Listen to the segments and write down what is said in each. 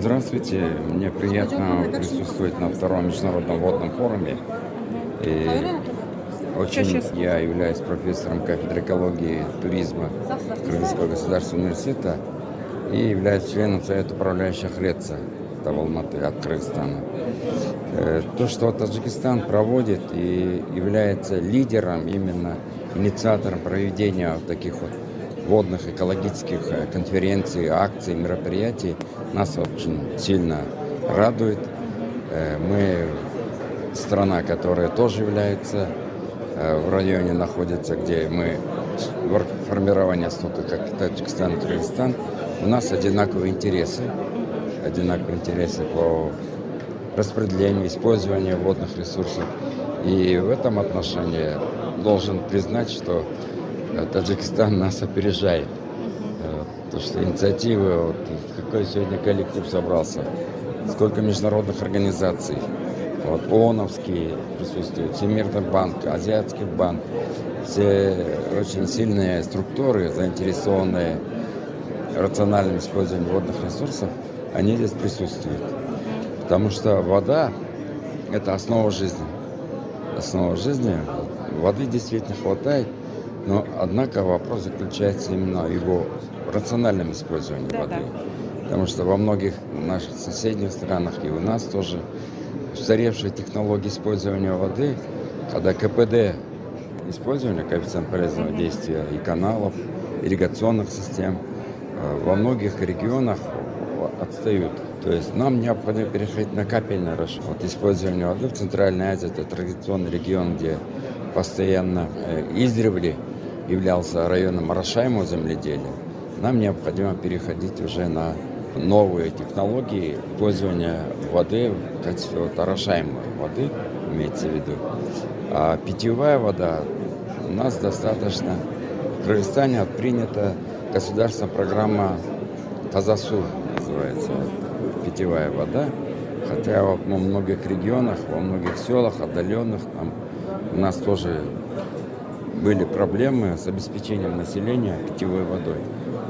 Здравствуйте, мне приятно присутствовать на втором международном водном форуме. И я являюсь профессором кафедры экологии и туризма Кыргызского государственного университета и являюсь членом Совета управляющих ЛЕЦа Алматы от Кыргызстана. То, что Таджикистан проводит и является лидером, именно инициатором проведения вот таких вот водных экологических конференций, акций, мероприятий, нас очень сильно радует. Мы страна, которая тоже является в районе находится, где мы формирование столько, как и Таджикистан и Кыргызстан, у нас одинаковые интересы по распределению, использованию водных ресурсов. И в этом отношении должен признать, что Таджикистан нас опережает. То, что инициативы, вот, какой сегодня коллектив собрался, сколько международных организаций, вот, ООНовские присутствуют, Всемирный банк, Азиатский банк, все очень сильные структуры, заинтересованные в рациональном использовании водных ресурсов, они здесь присутствуют. Потому что вода – это основа жизни. Основа жизни. Воды действительно хватает, но, однако, вопрос заключается именно в его рациональном использовании воды. Потому что во многих наших соседних странах и у нас тоже устаревшие технологии использования воды, когда КПД использования, коэффициент полезного действия и каналов, ирригационных систем, во многих регионах отстают. То есть нам необходимо переходить на капельный расчет. Вот использование воды в Центральной Азии – это традиционный регион, где постоянно издревле являлся районом орошаемого земледелия. Нам необходимо переходить уже на новые технологии использования воды в качестве вот орошаемой воды, имеется в виду. А питьевая вода у нас достаточно. В Кыргызстане принята государственная программа Тазасу, называется, питьевая вода. Хотя вот во многих регионах, во многих селах, отдаленных, там у нас тоже были проблемы с обеспечением населения питьевой водой.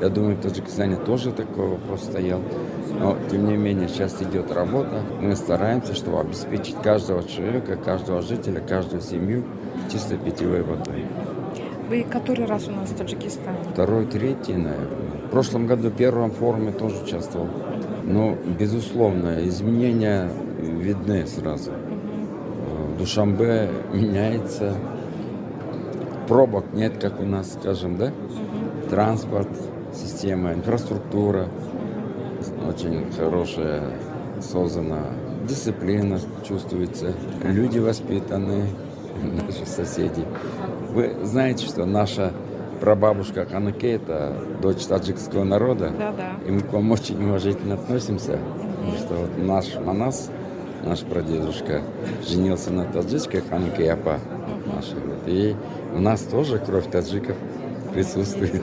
Я думаю, в Таджикистане тоже такой вопрос стоял. Но, тем не менее, сейчас идет работа. Мы стараемся, чтобы обеспечить каждого человека, каждого жителя, каждую семью чистой питьевой водой. Вы который раз у нас в Таджикистане? Второй, третий, наверное. В прошлом году в первом форуме тоже участвовал. Но, безусловно, изменения видны сразу. Душанбе меняется. Пробок нет, как у нас, скажем, да? Транспорт, система, инфраструктура очень хорошая создана, дисциплина чувствуется, люди воспитанные, наши соседи. Вы знаете, что наша прабабушка Канаке – это дочь таджикского народа, и мы к вам очень уважительно относимся, потому что вот наш Манас, наш прадедушка, женился на таджичке Канаке Апа нашей, и у нас тоже кровь таджиков присутствует.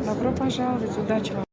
Добро пожаловать, удачи вам.